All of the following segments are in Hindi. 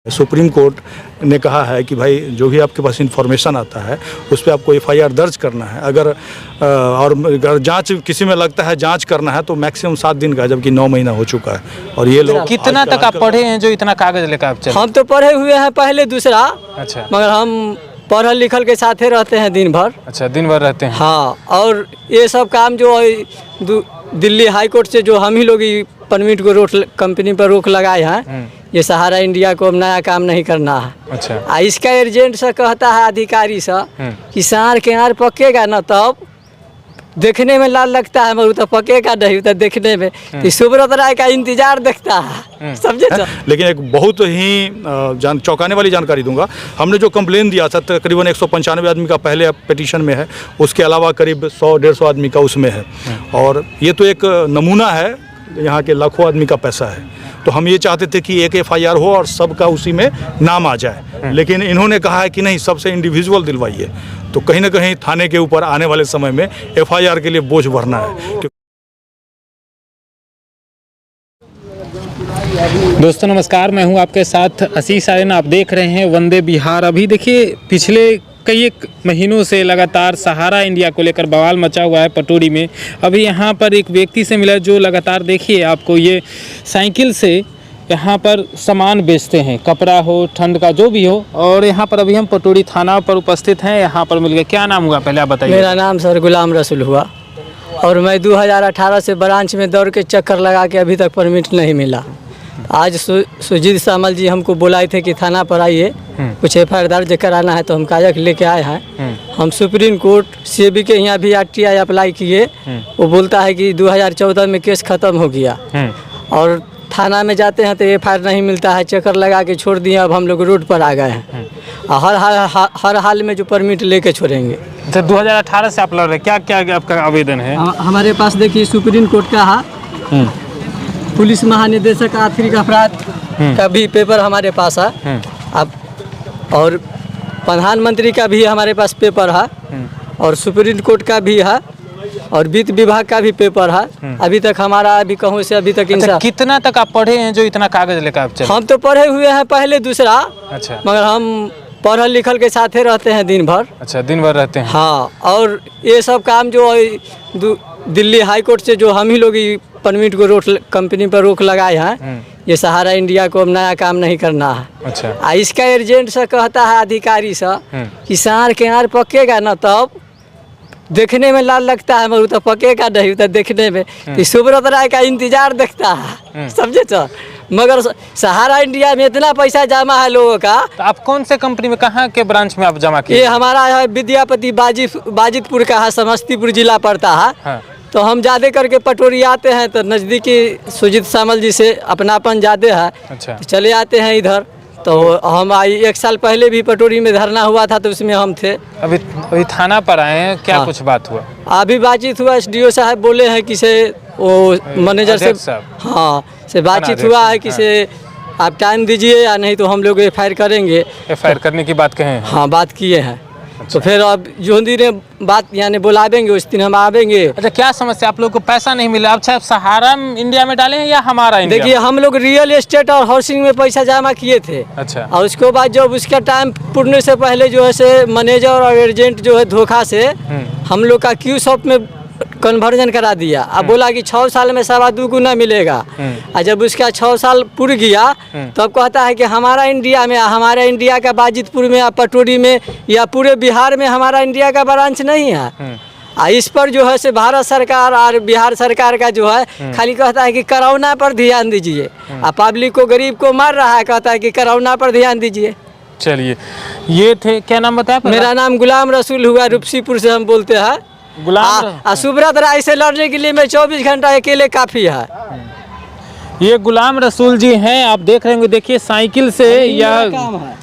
सुप्रीम कोर्ट ने कहा है कि भाई जो भी आपके पास इन्फॉर्मेशन आता है उस पर आपको एफआईआर दर्ज करना है। अगर जांच किसी में लगता है जांच करना है तो मैक्सिमम 7 दिन का, जबकि 9 महीना हो चुका है। और ये लोग कितना तक आप पढ़े हैं जो इतना कागज लेकर आप चले? हम तो पढ़े हुए हैं पहले दूसरा। अच्छा। मगर हम पढ़ल लिखल के साथे रहते हैं दिन भर। अच्छा, दिन भर रहते हैं। हाँ, और ये सब काम जो दिल्ली हाई कोर्ट से जो हम ही लोग परमिट को रोक, कंपनी पर रोक लगाए हैं, ये सहारा इंडिया को अब नया काम नहीं करना है। अच्छा। इसका एजेंट से कहता है अधिकारी से कि सार के आर पकेगा ना तब देखने में लाल लगता है, मगर तो पकेगा नहीं, तो देखने में सुब्रत राय का इंतजार देखता है, समझे तो? लेकिन एक बहुत ही चौंकाने वाली जानकारी दूंगा। हमने जो कंप्लेन दिया था तकरीबन 195 आदमी का पहले पिटीशन में है, उसके अलावा करीब 100-150 आदमी का उसमें है। और ये तो एक नमूना है, यहाँ के लाखों आदमी का पैसा है। तो हम ये चाहते थे कि एक एफआईआर हो और सबका उसी में नाम आ जाए, लेकिन इन्होंने कहा है कि नहीं, सबसे इंडिविजुअल दिलवाइए। तो कहीं ना कहीं थाने के ऊपर आने वाले समय में एफआईआर के लिए बोझ भरना है। दोस्तों नमस्कार, मैं हूं आपके साथ आशीष आर्यन। आप देख रहे हैं वंदे बिहार। अभी देखिए पिछले कई एक महीनों से लगातार सहारा इंडिया को लेकर बवाल मचा हुआ है पटोरी में। अभी यहाँ पर एक व्यक्ति से मिला जो लगातार देखिए आपको ये साइकिल से यहाँ पर सामान बेचते हैं, कपड़ा हो, ठंड का जो भी हो। और यहाँ पर अभी हम पटोरी थाना पर उपस्थित हैं। यहाँ पर मिल गया। क्या नाम हुआ पहले आप बताइए? मेरा नाम सर गुलाम रसूल हुआ और मैं 2018 से ब्रांच में दौड़ के चक्कर लगा के अभी तक परमिट नहीं मिला। आज सुजीत सामल जी हमको बुलाए थे कि थाना पर आइए, कुछ एफआईआर दर्ज कराना है, तो हम कागज लेके आए हैं। हम सुप्रीम कोर्ट सीबी के यहाँ भी आरटीआई अप्लाई किए। वो बोलता है कि 2014 में केस ख़त्म हो गया। और थाना में जाते हैं तो एफआईआर नहीं मिलता है, चक्कर लगा के छोड़ दिए। अब हम लोग रोड पर आ गए हैं। हर हाल में जो परमिट लेके छोड़ेंगे। तो 2018 से आप लड़ रहे, क्या क्या आपका आवेदन है? हमारे पास देखिए सुप्रीम कोर्ट का है, पुलिस महानिदेशक आर्थिक अपराध का भी पेपर हमारे पास है। अब और प्रधानमंत्री का भी हमारे पास पेपर है, और सुप्रीम कोर्ट का भी है, और वित्त विभाग का भी पेपर है। अभी तक हमारा अभी कहूँ से अभी तक अच्छा, कितना तक आप पढ़े हैं जो इतना कागज लेकर आप चले? हम तो पढ़े हुए हैं पहले दूसरा। अच्छा। मगर हम पढ़ल लिखल के साथे रहते हैं दिन भर। अच्छा, दिन भर रहते हैं। हाँ, और ये सब काम जो दिल्ली हाई कोर्ट से जो हम ही लोग परमिट को रोक, कंपनी पर रोक लगाए हैं, ये सहारा इंडिया को अब नया काम नहीं करना है। अच्छा। इसका एजेंट से कहता है अधिकारी से कि सार के आर पकेगा ना तब देखने में लाल लगता है, मगर तो पकेगा नहीं, तो देखने में सुब्रत राय का इंतजार देखता है, समझे तो? मगर सहारा इंडिया में इतना पैसा जमा है लोगों का। तो आप कौन से कंपनी में, कहाँ के ब्रांच में आप जमा किए? ये हमारा है विद्यापति बाजितपुर का है, समस्तीपुर जिला पड़ता है। हाँ। तो हम ज़्यादा करके पटोरी आते हैं तो नज़दीकी सुजीत सामल जी से अपनापन ज़्यादा है। अच्छा। तो चले आते हैं इधर। तो हम 1 साल पहले भी पटोरी में धरना हुआ था, तो उसमें हम थे। अभी थाना पर आए हैं, क्या? हाँ। कुछ बात हुआ? अभी बातचीत हुआ, एसडीओ साहब बोले हैं कि से वो मैनेजर से, हाँ, से बातचीत हुआ है कि से आप टाइम दीजिए या नहीं तो हम लोग एफआईआर करेंगे। एफआईआर करने की बात कहे हैं? हाँ, बात किए हैं। अच्छा। तो फिर अब जो दिन बात यानी बुलावेंगे उस दिन हम आवेंगे। अच्छा, क्या समस्या? आप लोग को पैसा नहीं मिला? अच्छा, सहारा इंडिया में डाले हैं या हमारा इंडिया? देखिए, हम लोग रियल एस्टेट और हाउसिंग में पैसा जमा किए थे। अच्छा। और उसके बाद जब उसका टाइम पूर्ण से पहले जो है से मैनेजर और एजेंट जो है धोखा से हम लोग का क्यू शॉप में कन्वर्जन करा दिया। अब बोला कि 6 साल में 2.25 गुना मिलेगा। और जब उसका 6 साल पूरा गया तब कहता है कि हमारा इंडिया में, हमारा इंडिया का बाजितपुर में या पटोरी में या पूरे बिहार में हमारा इंडिया का ब्रांच नहीं है। इस पर जो है से भारत सरकार और बिहार सरकार का जो है खाली कहता है कि कोरोना पर ध्यान दीजिए। पब्लिक को, गरीब को मार रहा है, कहता है कि कोरोना पर ध्यान दीजिए। चलिए, ये थे, क्या नाम बताया? मेरा नाम गुलाम रसूल हुआ, रूपसीपुर से हम बोलते हैं। गुलाम सुब्रत राय से लड़ने के लिए मैं 24 घंटा अकेले काफ़ी है। ये गुलाम रसूल जी हैं, आप देख रहे होंगे। देखिए साइकिल से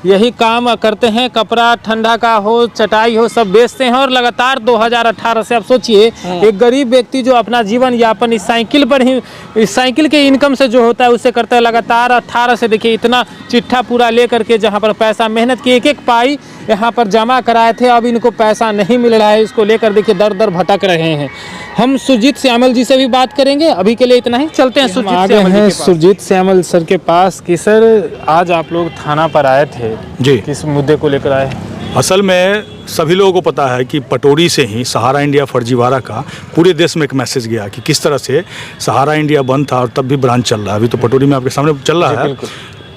यही काम करते हैं, कपड़ा ठंडा का हो, चटाई हो, सब बेचते हैं। और लगातार 2018 से आप सोचिए, एक गरीब व्यक्ति जो अपना जीवन यापन इस साइकिल पर ही, इस साइकिल के इनकम से जो होता है उससे करता है। लगातार 18 से देखिए इतना चिट्ठा पूरा ले करके, जहाँ पर पैसा मेहनत की एक पाई यहाँ पर जमा कराए थे, अब इनको पैसा नहीं मिल रहा है। इसको लेकर देखिए दर भटक रहे हैं। हम सुजीत श्यामल जी से भी बात करेंगे। अभी के लिए इतना ही, चलते हैं सुजीत श्यामल जी। हैं सुरजीत श्यामल सर के पास कि सर आज आप लोग थाना पर आए थे जी। किस मुद्दे को लेकर आए? असल में सभी लोगों को पता है कि पटोरी से ही सहारा इंडिया फर्जीवाड़ा का पूरे देश में एक मैसेज गया कि किस तरह से सहारा इंडिया बंद था और तब भी ब्रांच चल रहा है। अभी तो पटोरी में आपके सामने चल रहा है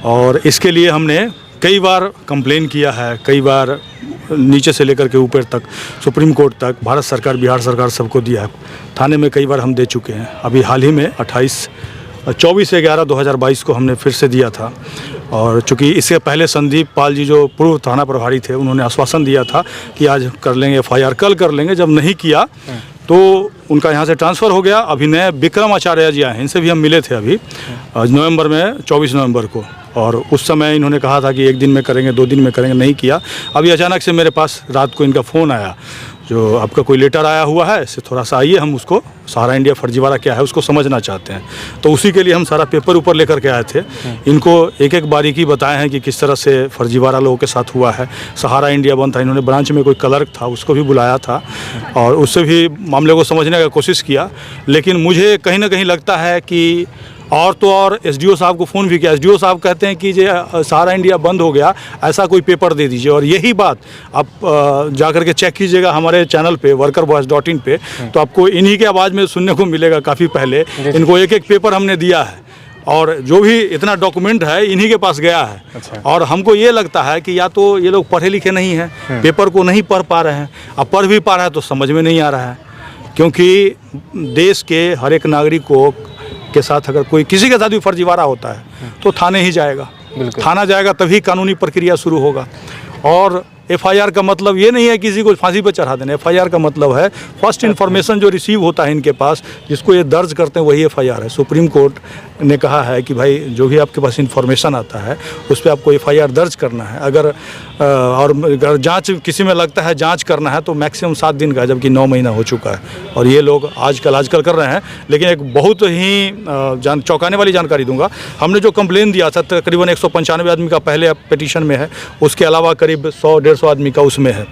और इसके लिए हमने कई बार कंप्लेन किया है, कई बार नीचे से लेकर के ऊपर तक सुप्रीम कोर्ट तक भारत सरकार बिहार सरकार सबको दिया है। थाने में कई बार हम दे चुके हैं। अभी हाल ही में 24/11/2022 को हमने फिर से दिया था और चूँकि इससे पहले संदीप पाल जी जो पूर्व थाना प्रभारी थे उन्होंने आश्वासन दिया था कि आज कर लेंगे FIR, कल कर लेंगे। जब नहीं किया तो उनका यहाँ से ट्रांसफ़र हो गया। अभी नए विक्रम आचार्य जी आए हैं, इनसे भी हम मिले थे अभी नवंबर में 24 नवंबर को और उस समय इन्होंने कहा था कि 1 दिन में करेंगे, 2 दिन में करेंगे, नहीं किया। अभी अचानक से मेरे पास रात को इनका फ़ोन आया, जो आपका कोई लेटर आया हुआ है, इससे थोड़ा सा आइए, हम उसको सहारा इंडिया फर्जीवाड़ा क्या है उसको समझना चाहते हैं। तो उसी के लिए हम सारा पेपर ऊपर लेकर के आए थे। इनको एक एक बारीकी बताए हैं कि किस तरह से फर्जीवाड़ा लोगों के साथ हुआ है। सहारा इंडिया बंद था, इन्होंने ब्रांच में कोई क्लर्क था उसको भी बुलाया था और उससे भी मामले को समझने का कोशिश किया। लेकिन मुझे कहीं ना कहीं लगता है कि और तो और SDO साहब को फ़ोन भी किया। SDO साहब कहते हैं कि जो सहारा इंडिया बंद हो गया, ऐसा कोई पेपर दे दीजिए। और यही बात आप जाकर के चेक कीजिएगा हमारे चैनल पे workervoice.in पे, तो आपको इन्हीं के आवाज़ में सुनने को मिलेगा। काफ़ी पहले इनको एक एक पेपर हमने दिया है और जो भी इतना डॉक्यूमेंट है इन्हीं के पास गया है। अच्छा। और हमको ये लगता है कि या तो ये लोग पढ़े लिखे नहीं हैं, पेपर को नहीं पढ़ पा रहे हैं, अब पढ़ भी पा रहा है तो समझ में नहीं आ रहा है। क्योंकि देश के हर एक नागरिक को के साथ अगर कोई किसी के साथ भी फर्जीवाड़ा होता है तो थाने ही जाएगा। थाना जाएगा तभी कानूनी प्रक्रिया शुरू होगा। और FIR का मतलब ये नहीं है किसी को फांसी पर चढ़ा देना। FIR का मतलब है फर्स्ट इन्फॉर्मेशन जो रिसीव होता है इनके पास, जिसको ये दर्ज करते हैं, वही FIR है। सुप्रीम कोर्ट ने कहा है कि भाई जो भी आपके पास इन्फॉर्मेशन आता है उस पर आपको FIR दर्ज करना है। अगर जांच किसी में लगता है जांच करना है तो मैक्सिमम 7 दिन का, जबकि 9 महीना हो चुका है। और ये लोग आजकल कर रहे हैं। लेकिन एक बहुत ही चौंकाने वाली जानकारी दूंगा। हमने जो कंप्लेन दिया था तकरीबन 195 आदमी का पहले पिटीशन में है, उसके अलावा करीब 100-150 आदमी का उसमें है।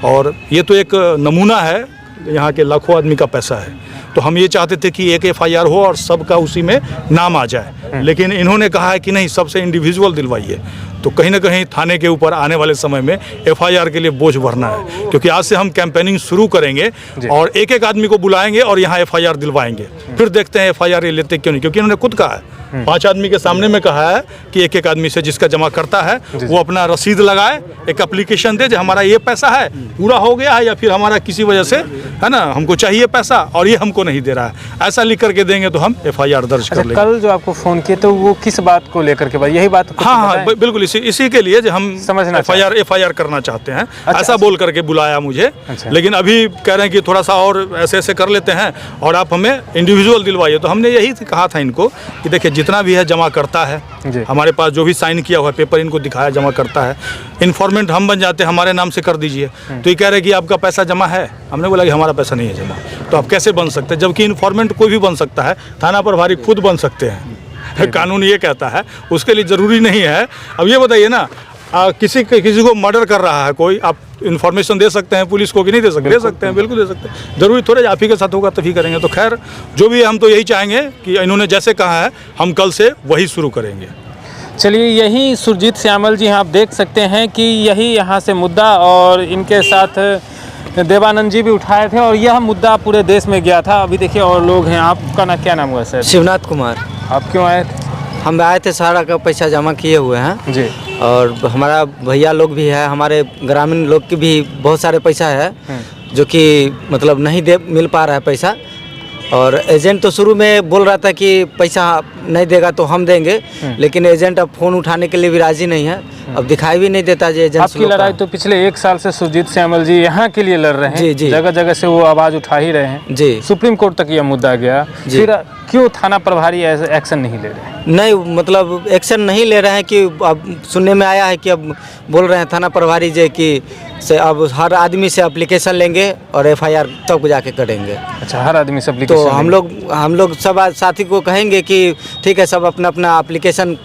और ये तो एक नमूना है, यहाँ के लाखों आदमी का पैसा है। तो हम ये चाहते थे कि एक FIR हो और सबका उसी में नाम आ जाए। लेकिन इन्होंने कहा है कि नहीं, सबसे इंडिविजुअल दिलवाइए। तो कहीं ना कहीं थाने के ऊपर आने वाले समय में FIR के लिए बोझ भरना है। क्योंकि आज से हम कैंपेनिंग शुरू करेंगे और एक एक आदमी को बुलाएंगे और यहाँ FIR दिलवाएंगे। फिर देखते हैं FIR ये लेते क्यों नहीं। क्योंकि इन्होंने खुद कहा है, 5 आदमी के सामने में कहा है कि एक एक आदमी से जिसका जमा करता है वो अपना रसीद लगाए, एक एप्लीकेशन दे, जो हमारा ये पैसा है पूरा हो गया है या फिर हमारा किसी वजह से है ना हमको चाहिए पैसा और ये हमको नहीं दे रहा है, ऐसा लिख करके देंगे तो हम FIR दर्ज कर लेंगे। कल जो आपको फ़ोन किए तो वो किस बात को लेकर के बात, यही बात? हाँ, बिल्कुल इसी के लिए जो हम समझना FIR करना चाहते हैं। ऐसा बोल करके बुलाया मुझे। लेकिन अभी कह रहे हैं कि थोड़ा सा और ऐसे कर लेते हैं और आप हमें इंडिविजुअल दिलवाइए। तो हमने यही कहा था इनको कि देखिए जितना भी है जमा करता है, हमारे पास जो भी साइन किया हुआ पेपर इनको दिखाया जमा करता है, इन्फॉर्मेंट हम बन जाते हैं, हमारे नाम से कर दीजिए। तो ये कह रहे हैं कि आपका पैसा जमा है। हमने बोला कि हमारा पैसा नहीं है जमा। तो आप कैसे बन सकते हैं? जबकि इन्फॉर्मेंट कोई भी बन सकता है, थाना प्रभारी खुद बन सकते हैं। कानून ये कहता है, उसके लिए ज़रूरी नहीं है। अब ये बताइए ना, किसी को मर्डर कर रहा है कोई, आप इन्फॉर्मेशन दे सकते हैं पुलिस को कि नहीं दे सकते? दे सकते हैं, बिल्कुल दे सकते हैं। जरूरी थोड़े आप ही के साथ होगा तभी करेंगे। तो खैर जो भी, हम तो यही चाहेंगे कि इन्होंने जैसे कहा है हम कल से वही शुरू करेंगे। चलिए, यही सुरजीत श्यामल जी हैं, आप देख सकते हैं कि यही यहाँ से मुद्दा और इनके साथ देवानंद जी भी उठाए थे और यह मुद्दा पूरे देश में गया था। अभी देखिए और लोग हैं। आपका क्या नाम हुआ सर? शिवनाथ कुमार। आप क्यों आए थे? हम आए थे, सहारा का पैसा जमा किए हुए हैं जी। और हमारा भैया लोग भी है, हमारे ग्रामीण लोग की भी बहुत सारे पैसा है जो कि मतलब नहीं मिल पा रहा है पैसा। और एजेंट तो शुरू में बोल रहा था कि पैसा नहीं देगा तो हम देंगे, लेकिन एजेंट अब फ़ोन उठाने के लिए भी राज़ी नहीं है। अब दिखाई भी नहीं देता जी एजेंट। आपकी लड़ाई तो पिछले 1 साल से सुरजीत श्यामल जी यहाँ के लिए लड़ रहे हैं। जी जी, जगह जगह से वो आवाज़ उठा ही रहे हैं जी। सुप्रीम कोर्ट तक यह मुद्दा गया, फिर क्यों थाना प्रभारी एक्शन नहीं ले रहे? नहीं, मतलब एक्शन नहीं ले रहे हैं कि अब सुनने में आया है कि अब बोल रहे हैं थाना प्रभारी जी कि से अब हर आदमी से एप्लीकेशन लेंगे और FIR तब जाके करेंगे। अच्छा, हर आदमी से एप्लीकेशन? तो हम लोग सब साथी को कहेंगे कि ठीक है, सब अपना अपना एप्लीकेशन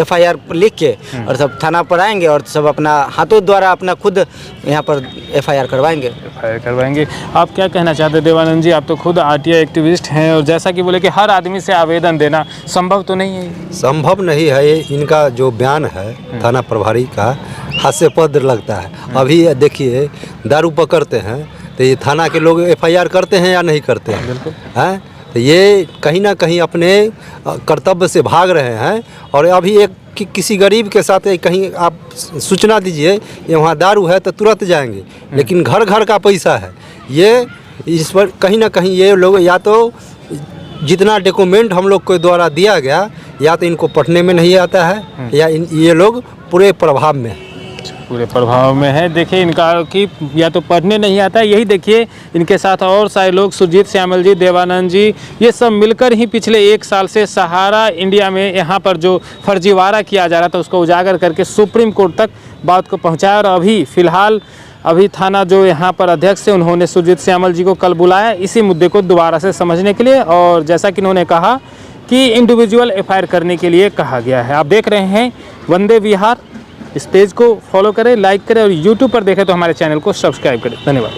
FIR लिख के और सब सब थाना पर आएंगे और सब अपना हाथों द्वारा अपना खुद यहाँ पर FIR करवाएंगे। FIR करवाएंगे। आप क्या कहना चाहते हैं देवानंद जी? आप तो खुद RTI एक्टिविस्ट हैं और जैसा कि बोले कि हर आदमी से आवेदन देना संभव तो नहीं है। संभव नहीं है। ये इनका जो बयान है थाना प्रभारी का हास्यास्पद लगता है। अभी देखिए दारू पकड़ते हैं तो ये थाना के लोग FIR करते हैं या नहीं करते हैं? बिल्कुल। हैं तो ये कहीं ना कहीं अपने कर्तव्य से भाग रहे हैं। और अभी एक किसी गरीब के साथ कहीं आप सूचना दीजिए ये वहाँ दारू है तो तुरंत जाएंगे, लेकिन घर घर का पैसा है। ये इस पर कहीं ना कहीं ये लोग या तो जितना डॉक्यूमेंट हम लोग के द्वारा दिया गया या तो इनको पढ़ने में नहीं आता है या ये लोग पूरे प्रभाव में है। पूरे प्रभाव में है। देखिए इनका कि या तो पढ़ने नहीं आता, यही देखिए इनके साथ और सारे लोग, सुरजीत श्यामल जी, देवानंद जी, ये सब मिलकर ही पिछले 1 साल से सहारा इंडिया में यहाँ पर जो फर्जीवाड़ा किया जा रहा था उसको उजागर करके सुप्रीम कोर्ट तक बात को पहुँचाया। और अभी फ़िलहाल अभी थाना जो यहाँ पर अध्यक्ष है उन्होंने सुरजीत श्यामल जी को कल बुलाया इसी मुद्दे को दोबारा से समझने के लिए, और जैसा कि उन्होंने कहा कि इंडिविजुअल FIR करने के लिए कहा गया है। आप देख रहे हैं वंदे विहार। इस पेज को फॉलो करें, लाइक करें और यूट्यूब पर देखें तो हमारे चैनल को सब्सक्राइब करें। धन्यवाद।